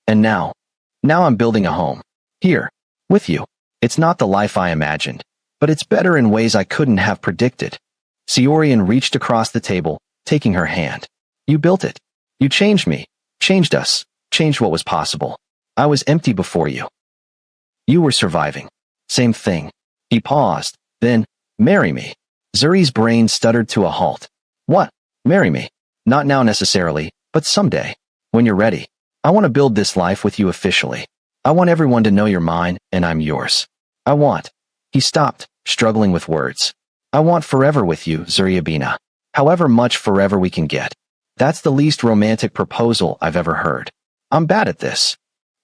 And now I'm building a home. Here. With you. It's not the life I imagined, but it's better in ways I couldn't have predicted. Seorian reached across the table, taking her hand. You built it. You changed me, changed us, changed what was possible. I was empty before you. You were surviving. Same thing. He paused, then, marry me. Zuri's brain stuttered to a halt. What? Marry me? Not now necessarily, but someday. When you're ready. I want to build this life with you officially. I want everyone to know you're mine, and I'm yours. I want. He stopped, struggling with words. I want forever with you, Zuriabina. However much forever we can get. That's the least romantic proposal I've ever heard. I'm bad at this.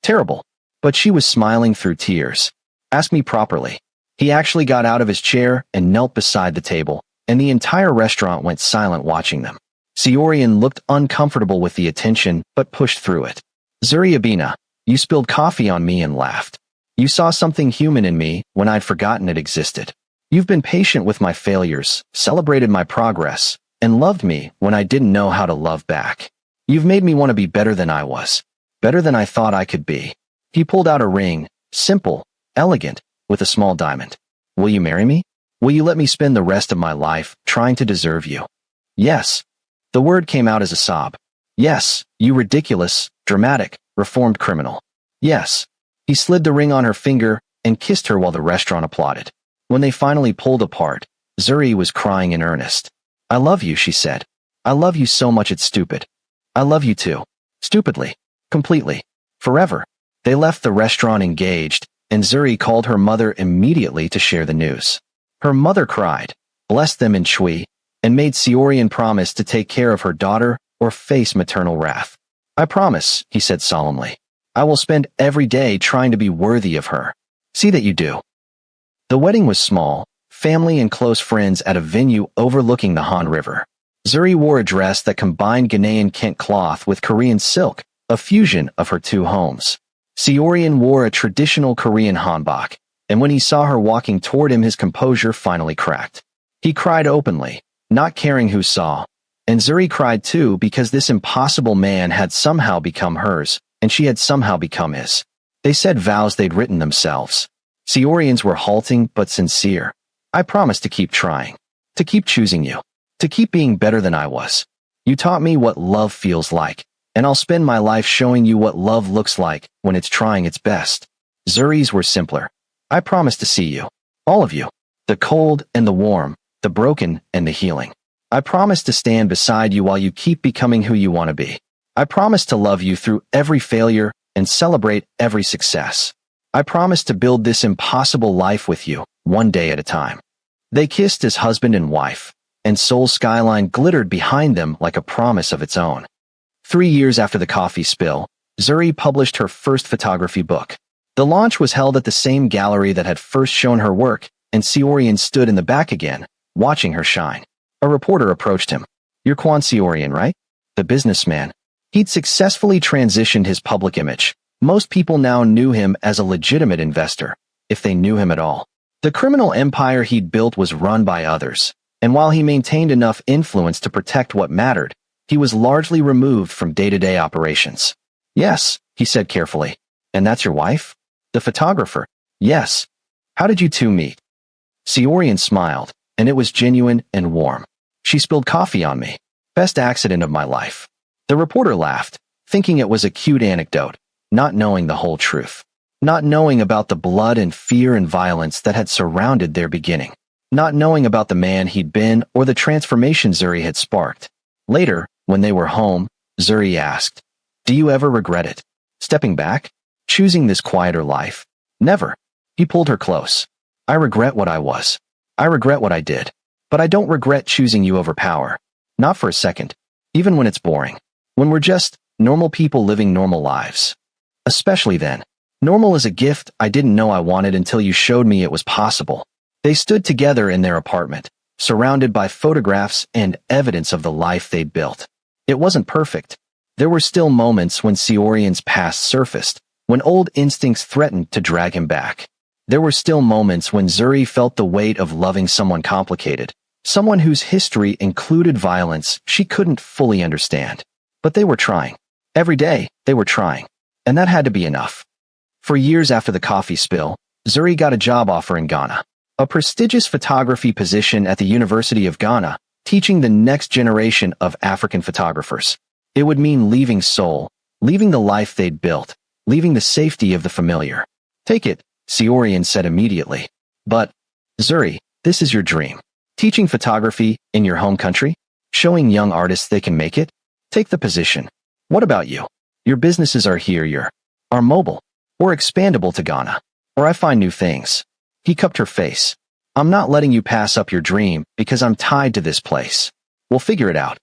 Terrible. But she was smiling through tears. Ask me properly. He actually got out of his chair and knelt beside the table, and the entire restaurant went silent watching them. Seorian looked uncomfortable with the attention, but pushed through it. Zuriabina, you spilled coffee on me and laughed. You saw something human in me when I'd forgotten it existed. You've been patient with my failures, celebrated my progress, and loved me when I didn't know how to love back. You've made me want to be better than I was, better than I thought I could be. He pulled out a ring, simple, elegant, with a small diamond. Will you marry me? Will you let me spend the rest of my life trying to deserve you? Yes. The word came out as a sob. Yes, you ridiculous, dramatic, reformed criminal. Yes. He slid the ring on her finger and kissed her while the restaurant applauded. When they finally pulled apart, Zuri was crying in earnest. I love you, she said. I love you so much it's stupid. I love you too. Stupidly. Completely. Forever. They left the restaurant engaged, and Zuri called her mother immediately to share the news. Her mother cried, blessed them in Chui, and made Seorian promise to take care of her daughter or face maternal wrath. I promise, he said solemnly. I will spend every day trying to be worthy of her. See that you do. The wedding was small, family and close friends at a venue overlooking the Han River. Zuri wore a dress that combined Ghanaian Kent cloth with Korean silk, a fusion of her two homes. Seorian wore a traditional Korean hanbok, and when he saw her walking toward him his composure finally cracked. He cried openly, not caring who saw. And Zuri cried too because this impossible man had somehow become hers, and she had somehow become his. They said vows they'd written themselves. Seorians were halting but sincere. I promise to keep trying. To keep choosing you. To keep being better than I was. You taught me what love feels like, and I'll spend my life showing you what love looks like when it's trying its best. Zuri's were simpler. I promise to see you. All of you. The cold and the warm, the broken and the healing. I promise to stand beside you while you keep becoming who you want to be. I promise to love you through every failure and celebrate every success. I promise to build this impossible life with you, one day at a time. They kissed as husband and wife, and Seoul's skyline glittered behind them like a promise of its own. 3 years after the coffee spill, Zuri published her first photography book. The launch was held at the same gallery that had first shown her work, and Seorian stood in the back again, watching her shine. A reporter approached him. You're Kwon Seorian, right? The businessman. He'd successfully transitioned his public image. Most people now knew him as a legitimate investor, if they knew him at all. The criminal empire he'd built was run by others, and while he maintained enough influence to protect what mattered, he was largely removed from day-to-day operations. Yes, he said carefully. And that's your wife? The photographer. Yes. How did you two meet? Seorian smiled, and it was genuine and warm. She spilled coffee on me. Best accident of my life. The reporter laughed, thinking it was a cute anecdote, not knowing the whole truth. Not knowing about the blood and fear and violence that had surrounded their beginning. Not knowing about the man he'd been or the transformation Zuri had sparked. Later, when they were home, Zuri asked, do you ever regret it? Stepping back? Choosing this quieter life? Never. He pulled her close. I regret what I was. I regret what I did. But I don't regret choosing you over power. Not for a second. Even when it's boring. When we're just normal people living normal lives. Especially then. Normal is a gift I didn't know I wanted until you showed me it was possible. They stood together in their apartment, surrounded by photographs and evidence of the life they'd built. It wasn't perfect. There were still moments when Seorian's past surfaced, when old instincts threatened to drag him back. There were still moments when Zuri felt the weight of loving someone complicated, someone whose history included violence she couldn't fully understand. But they were trying. Every day, they were trying. And that had to be enough. For years after the coffee spill, Zuri got a job offer in Ghana. A prestigious photography position at the University of Ghana, teaching the next generation of African photographers. It would mean leaving Seoul, leaving the life they'd built, leaving the safety of the familiar. Take it, Seorian said immediately. But, Zuri, this is your dream. Teaching photography in your home country? Showing young artists they can make it? Take the position. What about you? Your businesses are here, are mobile, or expandable to Ghana, or I find new things. He cupped her face. I'm not letting you pass up your dream because I'm tied to this place. We'll figure it out.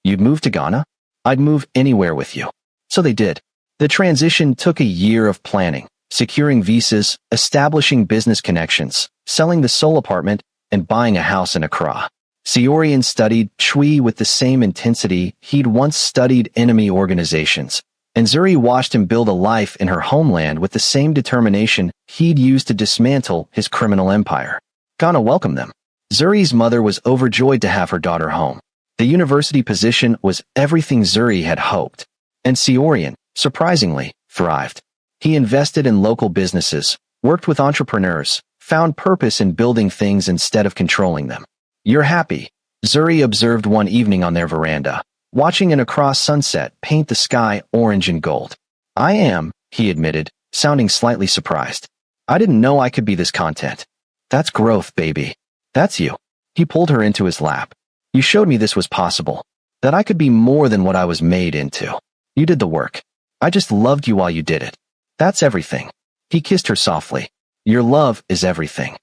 You'd move to Ghana? I'd move anywhere with you. So they did. The transition took a year of planning, securing visas, establishing business connections, selling the Seoul apartment, and buying a house in Accra. Seorian studied Chui with the same intensity he'd once studied enemy organizations, and Zuri watched him build a life in her homeland with the same determination he'd used to dismantle his criminal empire. Ghana welcomed them. Zuri's mother was overjoyed to have her daughter home. The university position was everything Zuri had hoped. And Seorian, surprisingly, thrived. He invested in local businesses, worked with entrepreneurs, found purpose in building things instead of controlling them. You're happy, Zuri observed one evening on their veranda, watching an Accra sunset paint the sky orange and gold. I am, he admitted, sounding slightly surprised. I didn't know I could be this content. That's growth, baby. That's you. He pulled her into his lap. You showed me this was possible, that I could be more than what I was made into. You did the work. I just loved you while you did it. That's everything. He kissed her softly. Your love is everything.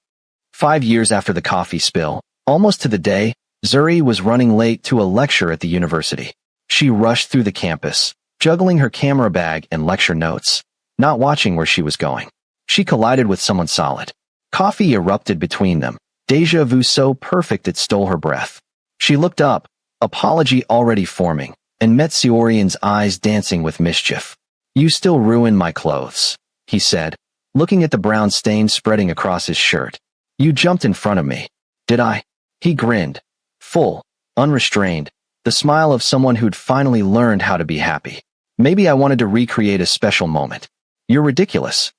5 years after the coffee spill, almost to the day, Zuri was running late to a lecture at the university. She rushed through the campus, juggling her camera bag and lecture notes, not watching where she was going. She collided with someone solid. Coffee erupted between them, déjà vu so perfect it stole her breath. She looked up, apology already forming, and met Seorian's eyes dancing with mischief. You still ruin my clothes, he said, looking at the brown stain spreading across his shirt. You jumped in front of me. Did I? He grinned. Full, unrestrained. The smile of someone who'd finally learned how to be happy. Maybe I wanted to recreate a special moment. You're ridiculous.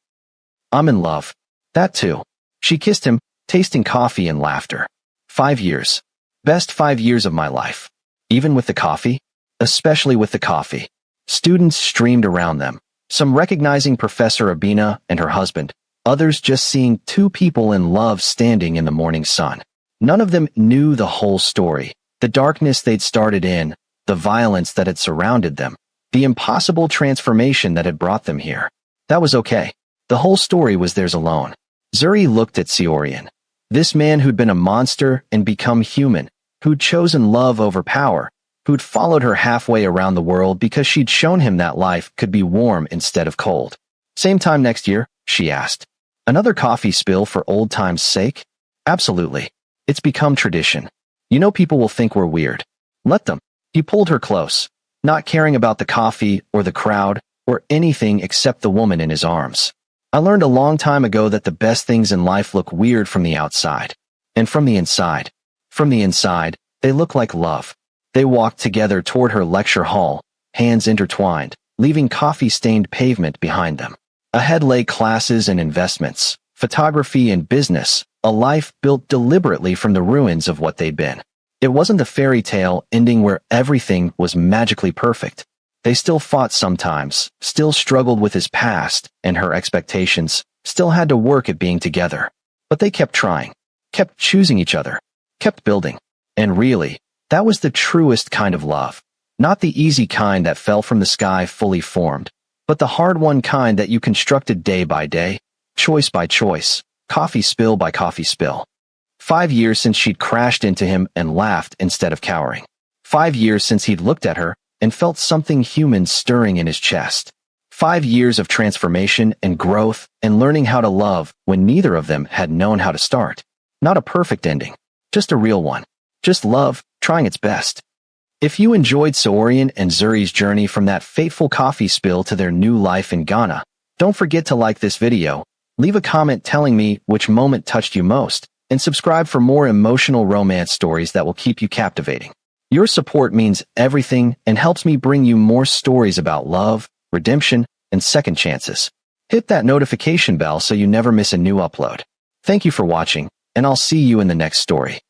I'm in love. That too. She kissed him, tasting coffee and laughter. 5 years. Best 5 years of my life. Even with the coffee? Especially with the coffee. Students streamed around them, some recognizing Professor Abina and her husband, others just seeing two people in love standing in the morning sun. None of them knew the whole story, the darkness they'd started in, the violence that had surrounded them, the impossible transformation that had brought them here. That was okay. The whole story was theirs alone. Zuri looked at Seorian. This man who'd been a monster and become human, who'd chosen love over power, who'd followed her halfway around the world because she'd shown him that life could be warm instead of cold. Same time next year? She asked. Another coffee spill for old time's sake? Absolutely. It's become tradition. You know people will think we're weird. Let them. He pulled her close, not caring about the coffee or the crowd or anything except the woman in his arms. I learned a long time ago that the best things in life look weird from the outside. And from the inside. From the inside, they look like love. They walked together toward her lecture hall, hands intertwined, leaving coffee-stained pavement behind them. Ahead lay classes and investments, photography and business, a life built deliberately from the ruins of what they'd been. It wasn't the fairy tale ending where everything was magically perfect. They still fought sometimes, still struggled with his past and her expectations, still had to work at being together. But they kept trying, kept choosing each other, kept building. And really, that was the truest kind of love. Not the easy kind that fell from the sky fully formed, but the hard-won kind that you constructed day by day, choice by choice, coffee spill by coffee spill. 5 years since she'd crashed into him and laughed instead of cowering. 5 years since he'd looked at her and felt something human stirring in his chest. 5 years of transformation and growth and learning how to love when neither of them had known how to start. Not a perfect ending, just a real one. Just love, trying its best. If you enjoyed Seorian and Zuri's journey from that fateful coffee spill to their new life in Ghana, don't forget to like this video, leave a comment telling me which moment touched you most, and subscribe for more emotional romance stories that will keep you captivating. Your support means everything and helps me bring you more stories about love, redemption, and second chances. Hit that notification bell so you never miss a new upload. Thank you for watching, and I'll see you in the next story.